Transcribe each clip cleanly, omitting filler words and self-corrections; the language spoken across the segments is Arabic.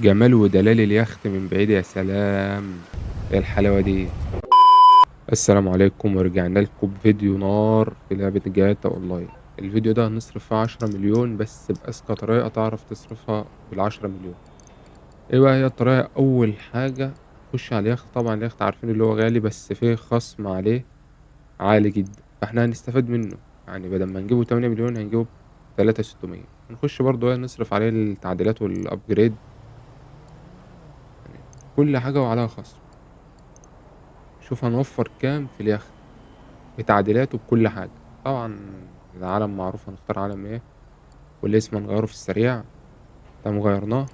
جمال ودلال اليخت من بعيد يا سلام! إيه الحلاوة دي! السلام عليكم ورجعنا لكم بفيديو نار في لعبة جاتا أونلاين. الفيديو ده هنصرف فيه 10 مليون بس بأذكى طريقة تعرف تصرفها بال10 مليون. إيه بقى هي الطريقة؟ أول حاجة هتخش على اليخت، طبعا اليخت عارفين اللي هو غالي بس فيه خصم عليه عالي جدا، فاحنا هنستفاد منه. يعني بدل ما نجيبه 8 مليون هنجيبه ب3600. هنخش برضه نصرف عليه التعديلات والأبجريد، يعني كل حاجة وعليها خصم. شوف هنوفّر كام في اليخت، بتعديلاته بكل حاجة. طبعًا العَلَم معروف هنختار عَلَم إيه، والاسم هنغيّره في السريع. تمام غيّرناه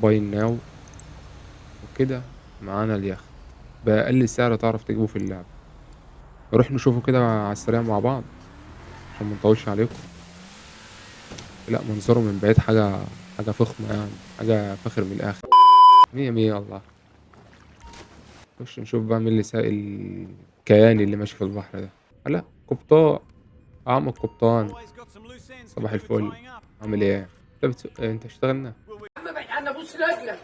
buy now، وكده معانا اليخت بأقل سعر تعرف تجيبه في اللعبة. نروح نشوفه كده على السريع مع بعض عشان ما نطوّلش عليكم. لأ منظره من بعيد حاجة فخمة يعني، حاجة فاخر من الآخر. مِيَّة، مِيَّة والله. نخش نشوف بقى مين اللي سايق الكيان اللي ماشي في البحر ده. لأ قبطان، عم القبطان. صباح الفل، عامل إيه؟ أنت بتسوق إيه؟ أنت اشتغلنا؟ عم ابعد عني ابوس رجلك.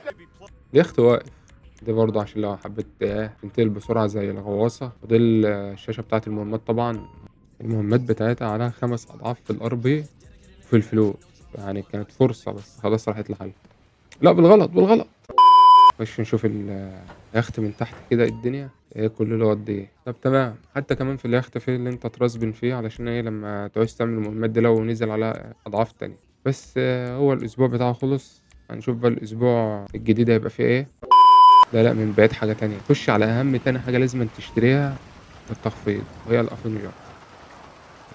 اليخت واقف. دي برضه عشان لو حبيت تنتقل بسرعة زي الغواصة. ودي الشاشة بتاعة المهمات طبعًا. المهمات بتاعتها عليها 5 أضعاف في الRP وفي الفلوس، يعني كانت فرصة بس خلاص راحت لحالها. لأ بالغلط، بالغلط. نخش نشوف اليخت من تحت كده إيه الدنيا، إيه كل اللي هو قد إيه. طب تمام، حتى كمان في اليخت في اللي أنت ترسبن فيه علشان إيه لمّا تعوز تعمل المهمات دي لو نزل عليها أضعاف تانية. بس هو الأسبوع بتاعه خلص. هنشوف بقى الأسبوع الجديد هيبقى فيه إيه. لا، لأ من بعيد حاجة تانية. خش على أهم تاني حاجة لازمًا تشتريها بالتخفيض، وهي الأفنجر.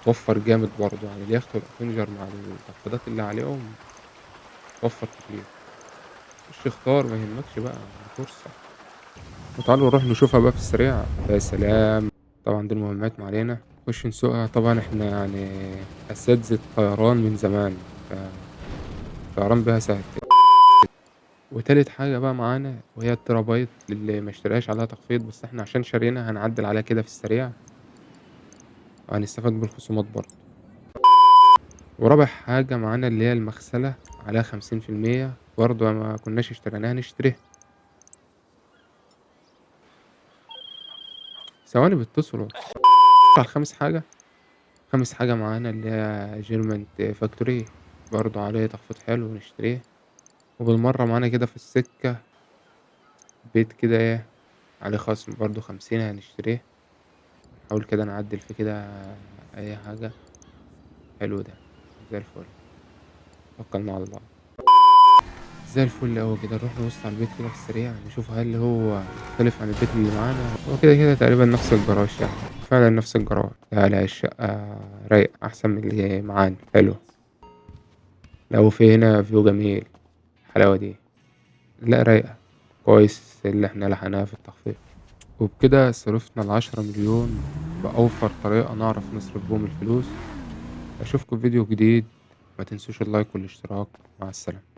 هتوفّر جامد برضه، يعني اليخت والأفنجر مع التخفيضات اللي عليهم هتوفّر كتير. خش اختار ما يهمكش بقى، دي فرصة. وتعالوا نروح نشوفها بقى في السريع. يا سلام! طبعًا دي المهمات ما علينا. نخش نسوقها. طبعًا إحنا يعني أساتذة طيران من زمان، فالطيران بيها سهل. وتالت حاجة بقى معانا وهي التيرابايت للي ما اشتراهاش عليها تخفيض، بس إحنا عشان شاريينها هنعدّل عليها كده في السريع، وهنستفاد بالخصومات برضه. ورابع حاجة معانا اللي هي المغسلة عليها 50% برضه ما كناش اشتريناها نشتريها. ثواني بيتصلوا. على خامس حاجة معانا اللي هي German factory، برضه عليه تخفيض حلو نشتريه. وبالمرّة معانا كده في السكة بيت كده عليه خصم برضه 50 هنشتريه. نحاول كده نعدّل فيه كده أي حاجة. حلو ده، زي الفل. توكّلنا على الله. زي الفل أوي كده. نروح نبُص على البيت كده في السريع نشوف هل هو مختلف عن البيت اللي معانا. هو كده تقريبًا نفس الجراج يعني، فعلًا نفس الجراج. لا، لا الشقة رايقة أحسن من اللي معانا، حلو. لا وفي هنا view جميل. الحلاوة دي. لأ رايقة. كويس اللي إحنا لحقناها في التخفيض. وبكده صرفنا ال10 مليون بأوفر طريقة نعرف نصرف بيهم الفلوس. أشوفكم في فيديو جديد. ما تنسوش اللايك والاشتراك. مع السلامة.